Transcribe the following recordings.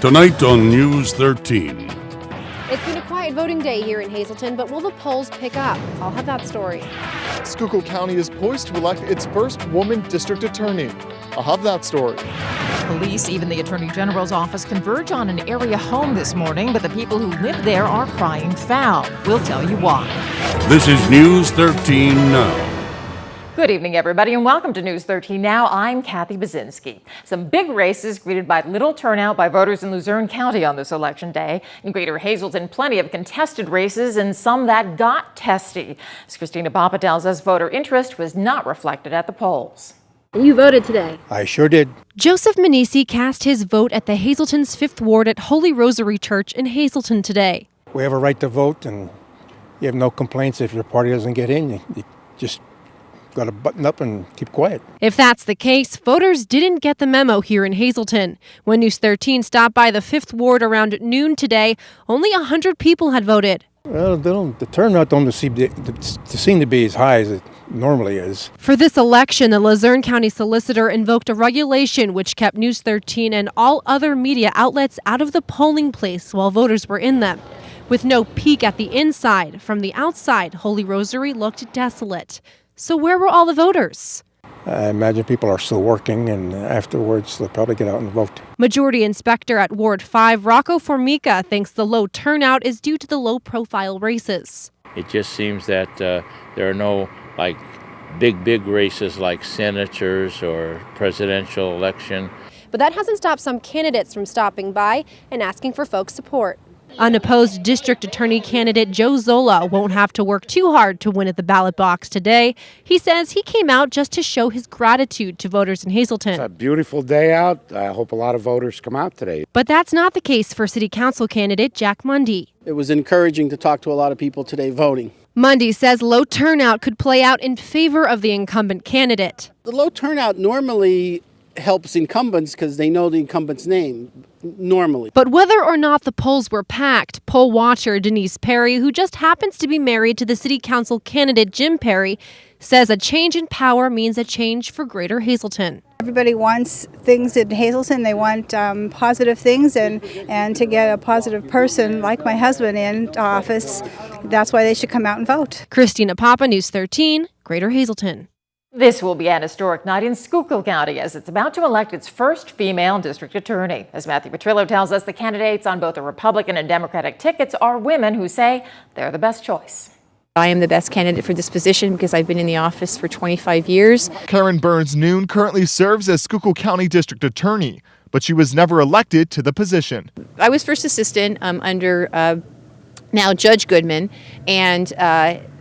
Tonight on News 13. It's been a quiet voting day here in Hazleton, but will the polls pick up? I'll have that story. Schuylkill County is poised to elect its first woman district attorney. I'll have that story. Police, even the Attorney General's office, converge on an area home this morning, but the people who live there are crying foul. We'll tell you why. This is News 13 Now. Good evening, everybody, and welcome to News 13 Now. I'm Kathy Bazinski. Some big races greeted by little turnout by voters in Luzerne County on this election day. In Greater Hazleton, plenty of contested races and some that got testy. As Christina Papa tells us, voter interest was not reflected at the polls. You voted today. I sure did. Joseph Manisi cast his vote at the Hazleton's 5th Ward at Holy Rosary Church in Hazleton today. We have a right to vote, and you have no complaints if your party doesn't get in. You just got to button up and keep quiet. If that's the case, voters didn't get the memo here in Hazleton. When News 13 stopped by the 5th Ward around noon today, only 100 people had voted. Well, the turnout don't seem to be as high as it normally is. For this election, the Luzerne County Solicitor invoked a regulation which kept News 13 and all other media outlets out of the polling place while voters were in them. With no peek at the inside, from the outside, Holy Rosary looked desolate. So where were all the voters? I imagine people are still working, and afterwards they'll probably get out and vote. Majority Inspector at Ward 5, Rocco Formica, thinks the low turnout is due to the low-profile races. It just seems that there are no big races like senators or presidential election. But that hasn't stopped some candidates from stopping by and asking for folks' support. Unopposed district attorney candidate Joe Zola won't have to work too hard to win at the ballot box today. He says he came out just to show his gratitude to voters in Hazleton. It's a beautiful day out. I hope a lot of voters come out today. But that's not the case for city council candidate Jack Mundy. It was encouraging to talk to a lot of people today voting. Mundy says low turnout could play out in favor of the incumbent candidate. The low turnout normally helps incumbents because they know the incumbent's name, normally. But whether or not the polls were packed, poll watcher Denise Perry, who just happens to be married to the city council candidate Jim Perry, says a change in power means a change for Greater Hazleton. Everybody wants things in Hazleton. They want positive things, and to get a positive person like my husband in office, that's why they should come out and vote. Christina Papa, News 13, Greater Hazleton. This will be an historic night in Schuylkill County as it's about to elect its first female district attorney. As Matthew Petrillo tells us, the candidates on both the Republican and Democratic tickets are women who say they're the best choice. I am the best candidate for this position because I've been in the office for 25 years. Karen Burns-Noon currently serves as Schuylkill County District Attorney, but she was never elected to the position. I was first assistant under now Judge Goodman, and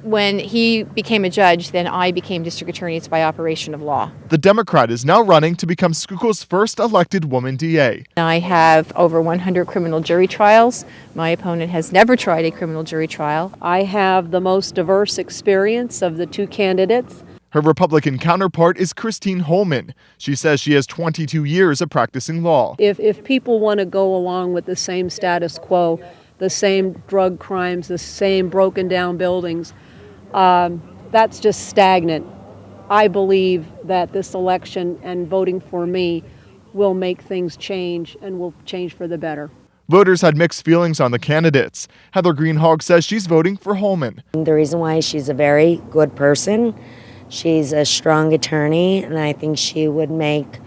when he became a judge, then I became district attorney. It's by operation of law. The Democrat is now running to become Schuylkill's first elected woman DA. I have over 100 criminal jury trials. My opponent has never tried a criminal jury trial. I have the most diverse experience of the two candidates. Her Republican counterpart is Christine Holman. She says she has 22 years of practicing law. If people want to go along with the same status quo, the same drug crimes, the same broken down buildings, that's just stagnant. I believe that this election and voting for me will make things change and will change for the better. Voters had mixed feelings on the candidates. Heather Greenhog says she's voting for Holman. The reason why she's a very good person, she's a strong attorney, and I think she would make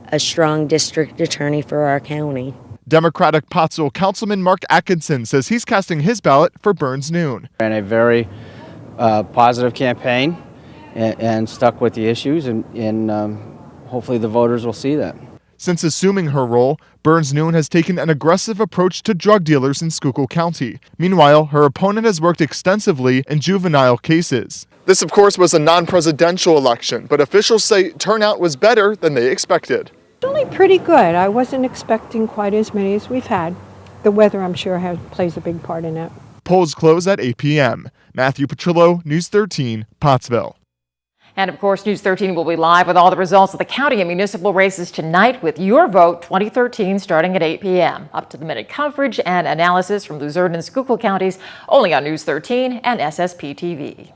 a strong district attorney for our county. Democratic Pottsville Councilman Mark Atkinson says he's casting his ballot for Burns-Noon. Ran a very positive campaign and stuck with the issues, and hopefully the voters will see that. Since assuming her role, Burns-Noon has taken an aggressive approach to drug dealers in Schuylkill County. Meanwhile, her opponent has worked extensively in juvenile cases. This, of course, was a non-presidential election, but officials say turnout was better than they expected. Only pretty good. I wasn't expecting quite as many as we've had. The weather, I'm sure, plays a big part in it. Polls close at 8 p.m. Matthew Petrillo, News 13, Pottsville. And of course, News 13 will be live with all the results of the county and municipal races tonight with Your Vote 2013 starting at 8 p.m. Up-to-the-minute coverage and analysis from Luzerne and Schuylkill counties only on News 13 and SSPTV.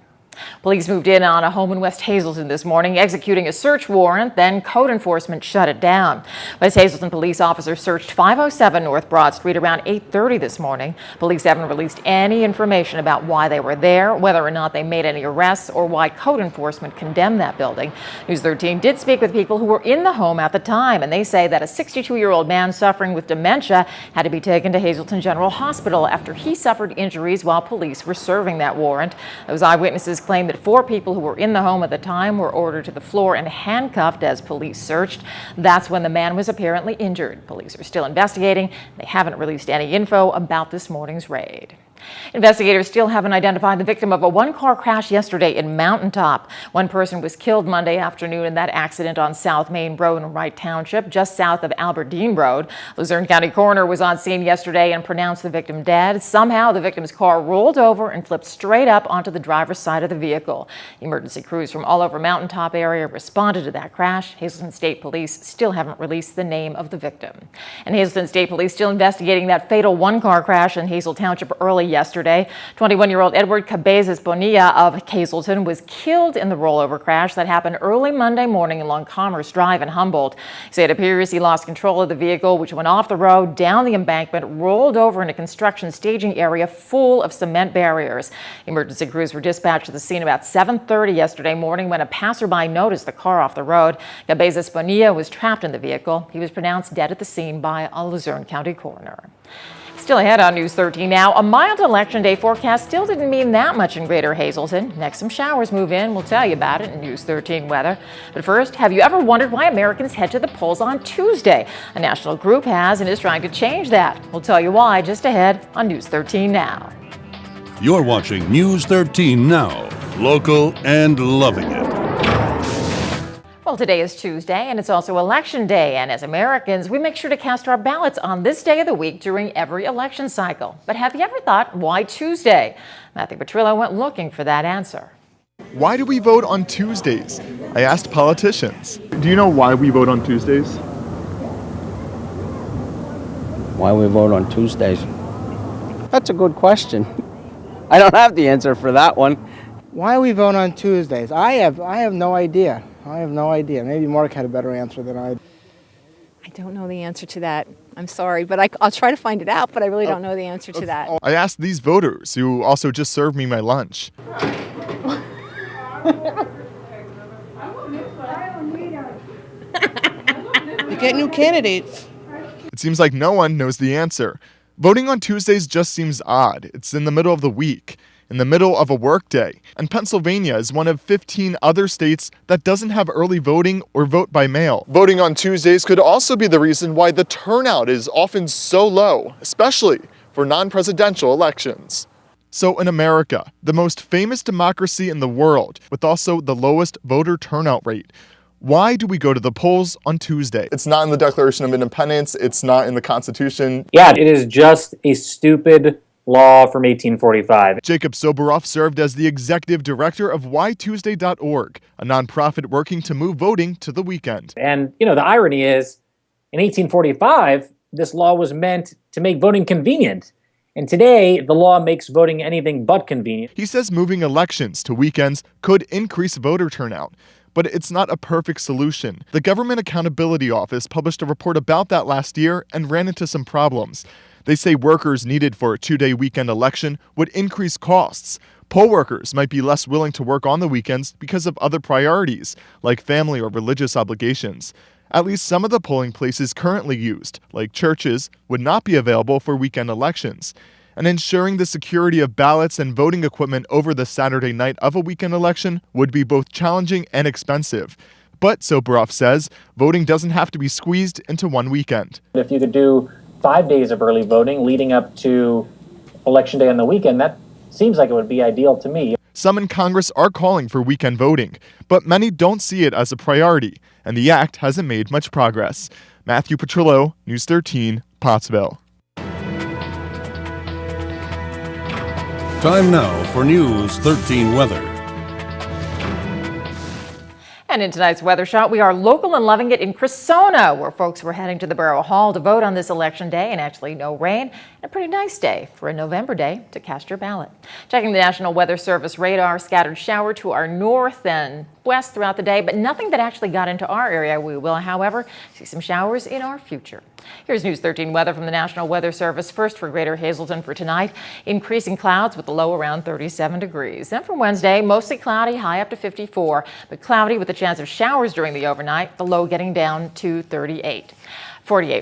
Police moved in on a home in West Hazelton this morning, executing a search warrant, then code enforcement shut it down. West Hazelton police officers searched 507 North Broad Street around 8:30 this morning. Police haven't released any information about why they were there, whether or not they made any arrests, or why code enforcement condemned that building. News 13 did speak with people who were in the home at the time, and they say that a 62-year-old man suffering with dementia had to be taken to Hazelton General Hospital after he suffered injuries while police were serving that warrant. Those eyewitnesses claim that 4 people who were in the home at the time were ordered to the floor and handcuffed as police searched. That's when the man was apparently injured. Police are still investigating. They haven't released any info about this morning's raid. Investigators still haven't identified the victim of a one-car crash yesterday in Mountaintop. One person was killed Monday afternoon in that accident on South Main Road in Wright Township, just south of Aberdeen Road. Luzerne County coroner was on scene yesterday and pronounced the victim dead. Somehow, the victim's car rolled over and flipped straight up onto the driver's side of the vehicle. Emergency crews from all over Mountaintop area responded to that crash. Hazelton State Police still haven't released the name of the victim. And Hazelton State Police still investigating that fatal one-car crash in Hazel Township early yesterday. 21-year-old Edward Cabezas Bonilla of Hazelton was killed in the rollover crash that happened early Monday morning along Commerce Drive in Humboldt. He said it appears he lost control of the vehicle, which went off the road, down the embankment, rolled over in a construction staging area full of cement barriers. Emergency crews were dispatched to the scene about 7:30 yesterday morning when a passerby noticed the car off the road. Cabezas Bonilla was trapped in the vehicle. He was pronounced dead at the scene by a Luzerne County coroner. Still ahead on News 13 now, a mild election day forecast still didn't mean that much in Greater Hazelton. Next, some showers move in. We'll tell you about it in News 13 weather. But first, have you ever wondered why Americans head to the polls on Tuesday? A national group has and is trying to change that. We'll tell you why just ahead on News 13 now. You're watching News 13 Now, local and loving it. Well, today is Tuesday, and it's also Election Day, and as Americans, we make sure to cast our ballots on this day of the week during every election cycle. But have you ever thought, why Tuesday? Matthew Petrillo went looking for that answer. Why do we vote on Tuesdays? I asked politicians. Do you know why we vote on Tuesdays? Why we vote on Tuesdays? That's a good question. I don't have the answer for that one. Why we vote on Tuesdays? I have no idea. Maybe Mark had a better answer than I. I don't know the answer to that. I'm sorry, but I'll try to find it out, but I really don't know the answer to that. I asked these voters, who also just served me my lunch. You get new candidates. It seems like no one knows the answer. Voting on Tuesdays just seems odd. It's in the middle of the week, in the middle of a workday. And Pennsylvania is one of 15 other states that doesn't have early voting or vote by mail. Voting on Tuesdays could also be the reason why the turnout is often so low, especially for non-presidential elections. So in America, the most famous democracy in the world, with also the lowest voter turnout rate, why do we go to the polls on Tuesday? It's not in the Declaration of Independence. It's not in the Constitution. Yeah, it is just a stupid law from 1845. Jacob Soboroff served as the executive director of WhyTuesday.org, a nonprofit working to move voting to the weekend. And, the irony is, in 1845, this law was meant to make voting convenient. And today, the law makes voting anything but convenient. He says moving elections to weekends could increase voter turnout, but it's not a perfect solution. The Government Accountability Office published a report about that last year and ran into some problems. They say workers needed for a 2-day weekend election would increase costs. Poll workers might be less willing to work on the weekends because of other priorities, like family or religious obligations. At least some of the polling places currently used, like churches, would not be available for weekend elections. And ensuring the security of ballots and voting equipment over the Saturday night of a weekend election would be both challenging and expensive. But, Soboroff says, voting doesn't have to be squeezed into one weekend. If you could do 5 days of early voting leading up to Election Day on the weekend, that seems like it would be ideal to me. Some in Congress are calling for weekend voting, but many don't see it as a priority, and the act hasn't made much progress. Matthew Petrillo, News 13, Pottsville. Time now for News 13 weather. And in tonight's weather shot, we are local and loving it in Cressona, where folks were heading to the Borough Hall to vote on this election day, and actually no rain, and a pretty nice day for a November day to cast your ballot. Checking the National Weather Service radar, scattered shower to our north and west throughout the day, but nothing that actually got into our area. We will, however, see some showers in our future. Here's News 13 weather from the National Weather Service. First for Greater Hazleton for tonight, increasing clouds with the low around 37 degrees. Then for Wednesday, mostly cloudy, high up to 54, but cloudy with a chance of showers during the overnight, the low getting down to 48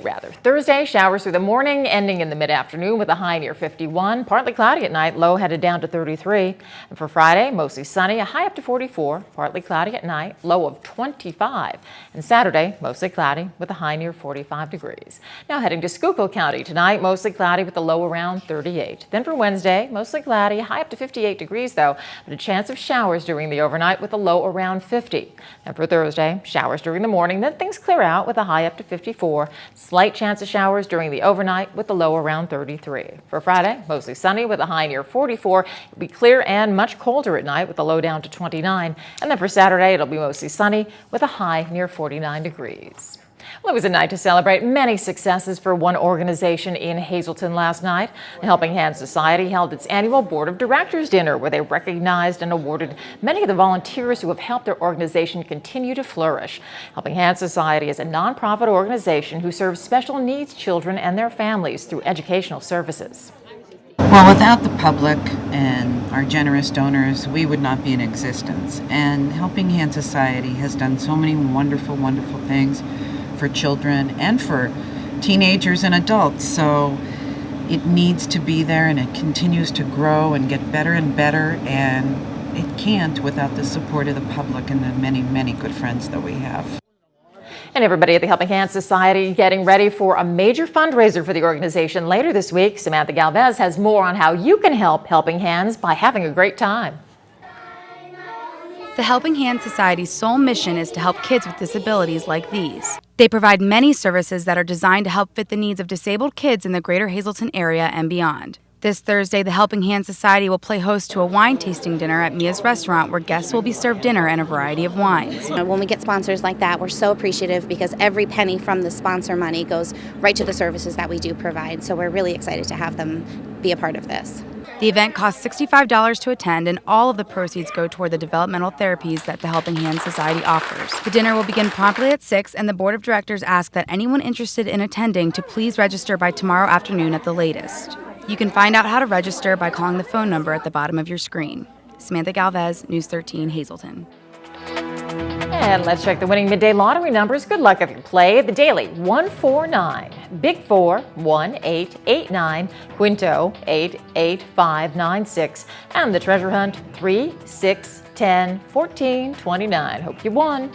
rather. Thursday, showers through the morning, ending in the mid-afternoon with a high near 51. Partly cloudy at night, low headed down to 33. And for Friday, mostly sunny, a high up to 44. Partly cloudy at night, low of 25. And Saturday, mostly cloudy with a high near 45 degrees. Now heading to Schuylkill County tonight, mostly cloudy with a low around 38. Then for Wednesday, mostly cloudy, high up to 58 degrees though, but a chance of showers during the overnight with a low around 50. And for Thursday, showers during the morning, then things clear out with a high up to 54. Slight chance of showers during the overnight with a low around 33. For Friday, mostly sunny with a high near 44. It'll be clear and much colder at night with a low down to 29. And then for Saturday, it'll be mostly sunny with a high near 49 degrees. Well, it was a night to celebrate many successes for one organization in Hazleton last night. The Helping Hands Society held its annual Board of Directors dinner where they recognized and awarded many of the volunteers who have helped their organization continue to flourish. Helping Hands Society is a nonprofit organization who serves special needs children and their families through educational services. Well, without the public and our generous donors, we would not be in existence. And Helping Hands Society has done so many wonderful, wonderful things for children and for teenagers and adults. So it needs to be there, and it continues to grow and get better and better, and it can't without the support of the public and the many, many good friends that we have. And everybody at the Helping Hands Society getting ready for a major fundraiser for the organization later this week. Samantha Galvez has more on how you can help Helping Hands by having a great time. The Helping Hands Society's sole mission is to help kids with disabilities like these. They provide many services that are designed to help fit the needs of disabled kids in the Greater Hazleton area and beyond. This Thursday, the Helping Hands Society will play host to a wine tasting dinner at Mia's Restaurant, where guests will be served dinner and a variety of wines. When we get sponsors like that, we're so appreciative because every penny from the sponsor money goes right to the services that we do provide. So we're really excited to have them be a part of this. The event costs $65 to attend, and all of the proceeds go toward the developmental therapies that the Helping Hands Society offers. The dinner will begin promptly at 6, and the Board of Directors ask that anyone interested in attending to please register by tomorrow afternoon at the latest. You can find out how to register by calling the phone number at the bottom of your screen. Samantha Galvez, News 13, Hazleton. And let's check the winning midday lottery numbers. Good luck if you play. The daily 149, Big 4 1889, Quinto 88596, and the treasure hunt 3 6 10 14 29. Hope you won.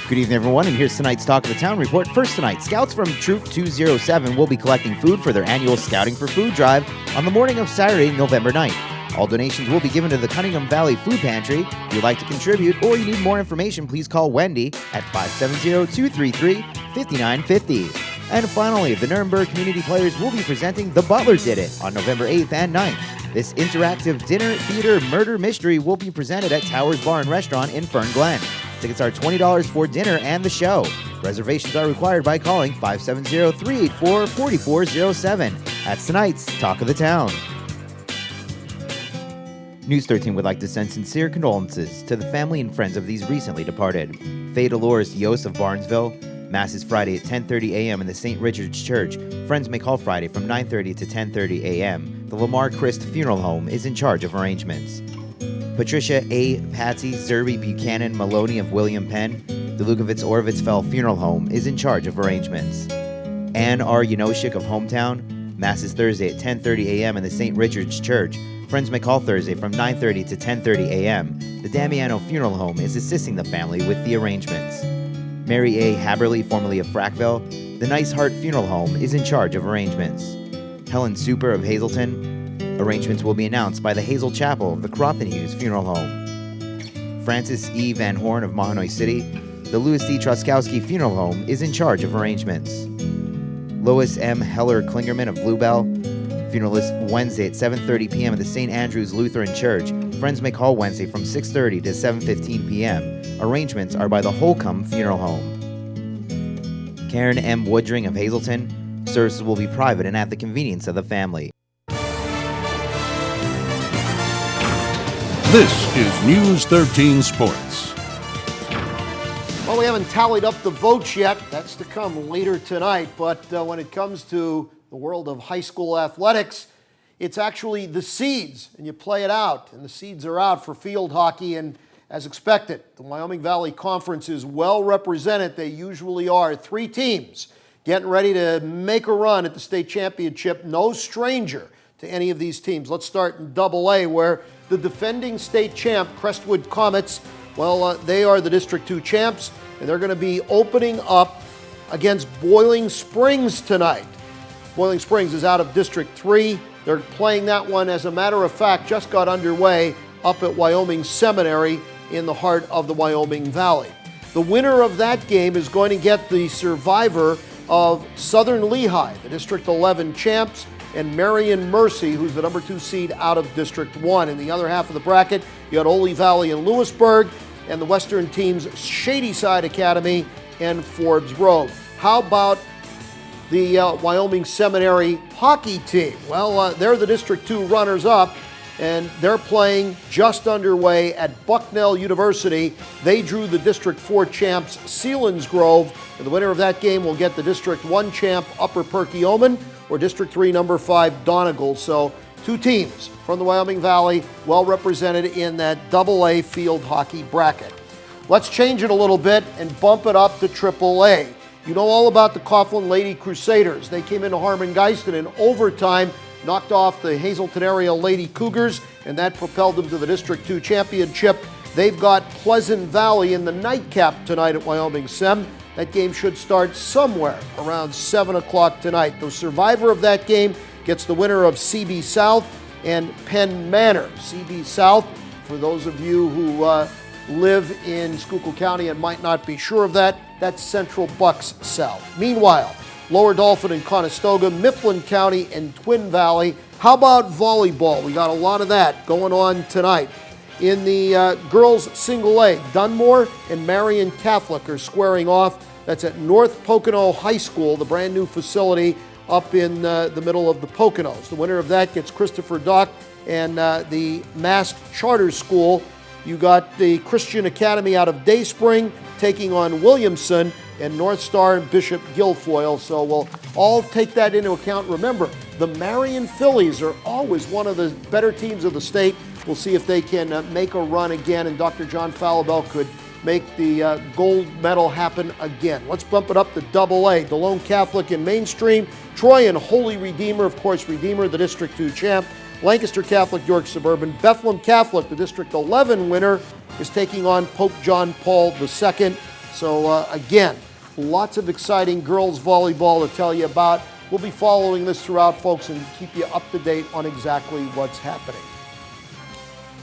Good evening, everyone, and here's tonight's Talk of the Town report. First tonight, Scouts from Troop 207 will be collecting food for their annual Scouting for Food drive on the morning of Saturday, November 9th. All donations will be given to the Cunningham Valley Food Pantry. If you'd like to contribute or you need more information, please call Wendy at 570-233-5950. And finally, the Nuremberg Community Players will be presenting The Butler Did It on November 8th and 9th. This interactive dinner, theater, murder mystery will be presented at Towers Bar and Restaurant in Fern Glen. Tickets are $20 for dinner and the show. Reservations are required by calling 570-384-4407. That's tonight's Talk of the Town. News 13 would like to send sincere condolences to the family and friends of these recently departed. Faye Dolores Yos of Barnesville. Mass is Friday at 10:30 a.m. in the St. Richard's Church. Friends may call Friday from 9:30 to 10:30 a.m. The Lamar Christ Funeral Home is in charge of arrangements. Patricia A. Patsy Zerby Buchanan Maloney of William Penn. The Lukowitz Orvitzfeld Funeral Home is in charge of arrangements. Ann R. Yanoshik of Hometown. Mass is Thursday at 10:30 a.m. in the St. Richard's Church. Friends may call Thursday from 9:30 to 10:30 a.m. The Damiano Funeral Home is assisting the family with the arrangements. Mary A. Haberly, formerly of Frackville. The Nice Heart Funeral Home is in charge of arrangements. Helen Super of Hazleton. Arrangements will be announced by the Hazel Chapel of the Cropton Hughes Funeral Home. Francis E. Van Horn of Mahanoy City. The Louis D. Truskowski Funeral Home is in charge of arrangements. Lois M. Heller Klingerman of Bluebell. Funeral is Wednesday at 7:30 p.m. at the St. Andrew's Lutheran Church. Friends may call Wednesday from 6:30 to 7:15 p.m. Arrangements are by the Holcomb Funeral Home. Karen M. Woodring of Hazleton. Services will be private and at the convenience of the family. This is News 13 Sports. Well, we haven't tallied up the votes yet. That's to come later tonight. But when it comes to the world of high school athletics, it's actually the seeds, and you play it out. And the seeds are out for field hockey, and as expected, the Wyoming Valley Conference is well represented. They usually are. 3 teams getting ready to make a run at the state championship. No stranger to any of these teams. Let's start in AA, where the defending state champ, Crestwood Comets, well, they are the District 2 champs, and they're going to be opening up against Boiling Springs tonight. Boiling Springs is out of District 3. They're playing that one, as a matter of fact, just got underway up at Wyoming Seminary in the heart of the Wyoming Valley. The winner of that game is going to get the survivor of Southern Lehigh, the District 11 champs, and Marion Mercy, who's the number 2 seed out of District 1. In the other half of the bracket, you got Ole Valley and Lewisburg, and the Western teams Shadyside Academy and Forbes Road. How about the Wyoming Seminary hockey team? Well, they're the District 2 runners-up, and they're playing just underway at Bucknell University. They drew the District 4 champs Selinsgrove, and the winner of that game will get the District 1 champ Upper Perkiomen, or District 3 number 5 Donegal. So 2 teams from the Wyoming Valley well represented in that AA field hockey bracket. Let's change it a little bit and bump it up to AAA. You know all about the Coughlin Lady Crusaders. They came into Harmon-Geiston in overtime, knocked off the Hazleton area Lady Cougars, and that propelled them to the District 2 championship. They've got Pleasant Valley in the nightcap tonight at Wyoming Sem. That game should start somewhere around 7 o'clock tonight. The survivor of that game gets the winner of CB South and Penn Manor. CB South, for those of you who live in Schuylkill County and might not be sure of that, that's Central Bucks South. Meanwhile, Lower Dolphin and Conestoga, Mifflin County and Twin Valley. How about volleyball? We got a lot of that going on tonight. In the girls single A, Dunmore and Marion Catholic are squaring off. That's at North Pocono High School, the brand new facility up in the middle of the Poconos. The winner of that gets Christopher Dock and the Mask Charter School. You got the Christian Academy out of Dayspring taking on Williamson, and North Star and Bishop Guilfoyle. So we'll all take that into account. Remember, the Marion Phillies are always one of the better teams of the state. We'll see if they can make a run again, and Dr. John Falabelle could make the gold medal happen again. Let's bump it up to AA. DeLone Catholic and Mainstream. Troy and Holy Redeemer, of course, Redeemer, the District 2 champ. Lancaster Catholic, York Suburban. Bethlehem Catholic, the District 11 winner, is taking on Pope John Paul II. So again, lots of exciting girls volleyball to tell you about. We'll be following this throughout, folks, and keep you up to date on exactly what's happening.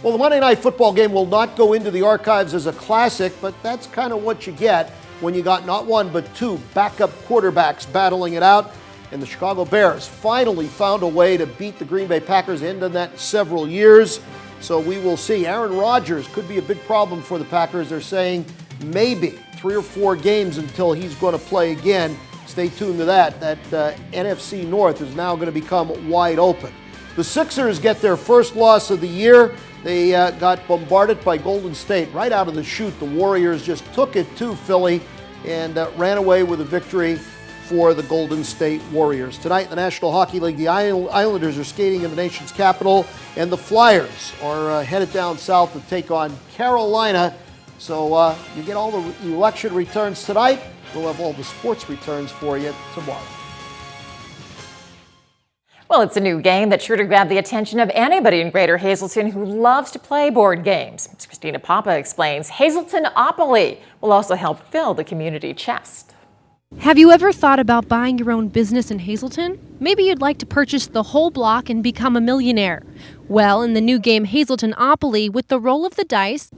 Well, the Monday Night Football game will not go into the archives as a classic, but that's kind of what you get when you got not one but 2 backup quarterbacks battling it out. And the Chicago Bears finally found a way to beat the Green Bay Packers. They hadn't done that in several years. So we will see. Aaron Rodgers could be a big problem for the Packers. They're saying maybe 3 or 4 games until he's going to play again. Stay tuned to that. That NFC North is now going to become wide open. The Sixers get their first loss of the year. They got bombarded by Golden State right out of the chute. The Warriors just took it to Philly and ran away with a victory for the Golden State Warriors. Tonight in the National Hockey League, the Islanders are skating in the nation's capital, and the Flyers are headed down south to take on Carolina. So you get all the election returns tonight. We'll have all the sports returns for you tomorrow. Well, it's a new game that's sure to grab the attention of anybody in Greater Hazleton who loves to play board games. As Christina Papa explains, Hazleton-opoly will also help fill the community chest. Have you ever thought about buying your own business in Hazleton? Maybe you'd like to purchase the whole block and become a millionaire. Well, in the new game Hazleton-opoly, with the roll of the dice,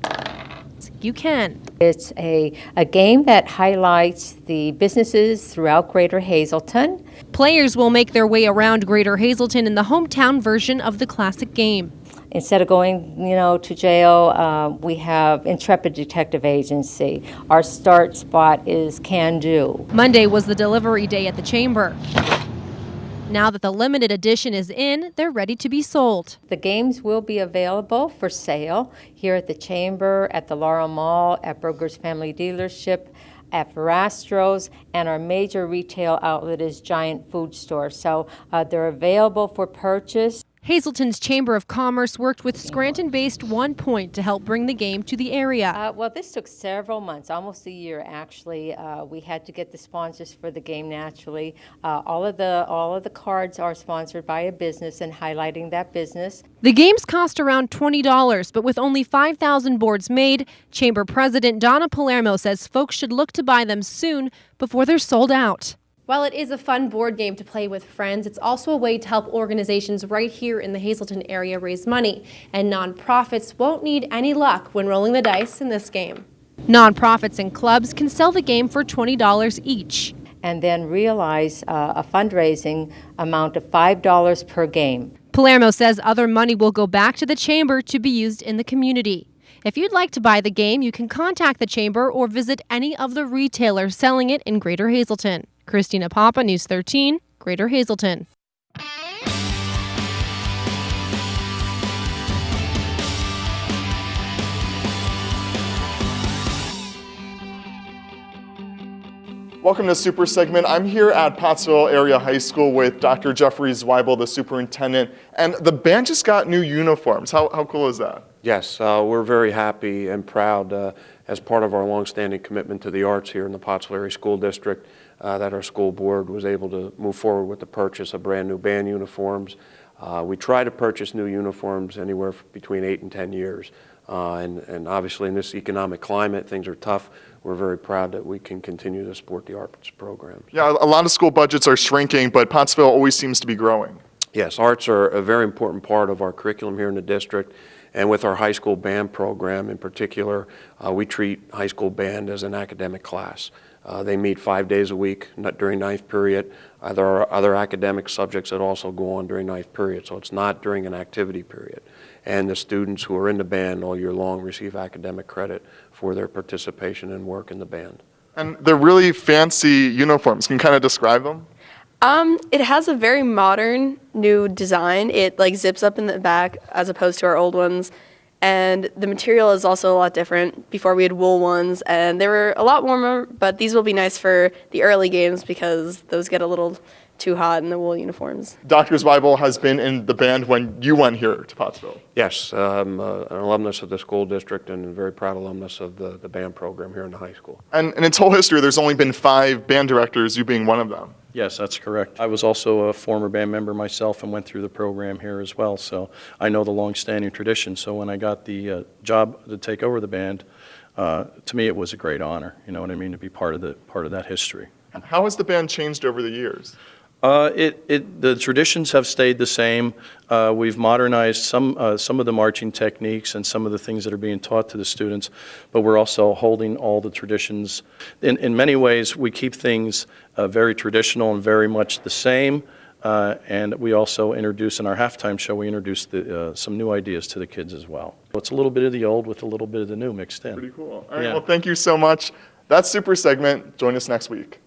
you can. It's a game that highlights the businesses throughout Greater Hazleton. Players will make their way around Greater Hazleton in the hometown version of the classic game. Instead of going, to jail, we have Intrepid Detective Agency. Our start spot is Can Do. Monday was the delivery day at the chamber. Now that the limited edition is in, they're ready to be sold. The games will be available for sale here at the Chamber, at the Laurel Mall, at Broger's Family Dealership, at Verastro's, and our major retail outlet is Giant Food Store. So they're available for purchase. Hazleton's Chamber of Commerce worked with Scranton-based One Point to help bring the game to the area. Well, this took several months, almost a year actually. We had to get the sponsors for the game naturally. All of the cards are sponsored by a business and highlighting that business. The games cost around $20, but with only 5,000 boards made, Chamber President Donna Palermo says folks should look to buy them soon before they're sold out. While it is a fun board game to play with friends, it's also a way to help organizations right here in the Hazleton area raise money, and nonprofits won't need any luck when rolling the dice in this game. Nonprofits and clubs can sell the game for $20 each. And then realize a fundraising amount of $5 per game. Palermo says other money will go back to the chamber to be used in the community. If you'd like to buy the game, you can contact the chamber or visit any of the retailers selling it in Greater Hazleton. Christina Papa, News 13, Greater Hazleton. Welcome to Super Segment. I'm here at Pottsville Area High School with Dr. Jeffrey Zweibel, the superintendent, and the band just got new uniforms. How cool is that? Yes, we're very happy and proud as part of our longstanding commitment to the arts here in the Pottsville Area School District that our school board was able to move forward with the purchase of brand new band uniforms. We try to purchase new uniforms anywhere between 8 and 10 years. And obviously in this economic climate, things are tough. We're very proud that we can continue to support the arts programs. Yeah, a lot of school budgets are shrinking, but Pottsville always seems to be growing. Yes, arts are a very important part of our curriculum here in the district. And with our high school band program in particular, we treat high school band as an academic class. They meet 5 days a week during ninth period. There are other academic subjects that also go on during ninth period, so it's not during an activity period. And the students who are in the band all year long receive academic credit for their participation and work in the band. And they're really fancy uniforms. Can you kind of describe them? It has a very modern new design. It zips up in the back as opposed to our old ones. And the material is also a lot different. Before we had wool ones and they were a lot warmer, but these will be nice for the early games because those get a little too hot in the wool uniforms. Dr. Zweibel has been in the band when you went here to Pottsville. Yes, I'm an alumnus of the school district and a very proud alumnus of the band program here in the high school. And in its whole history, there's only been 5 band directors, you being one of them. Yes, that's correct. I was also a former band member myself and went through the program here as well, so I know the long-standing tradition. So when I got the job to take over the band, to me it was a great honor, you know what I mean, to be part of that history. How has the band changed over the years? The traditions have stayed the same. We've modernized some of the marching techniques and some of the things that are being taught to the students, but we're also holding all the traditions. In many ways, we keep things very traditional and very much the same, and we also introduce, in our halftime show, we introduce some new ideas to the kids as well. It's a little bit of the old with a little bit of the new mixed in. Pretty cool. All right, well, thank you so much. That's Super Segment. Join us next week.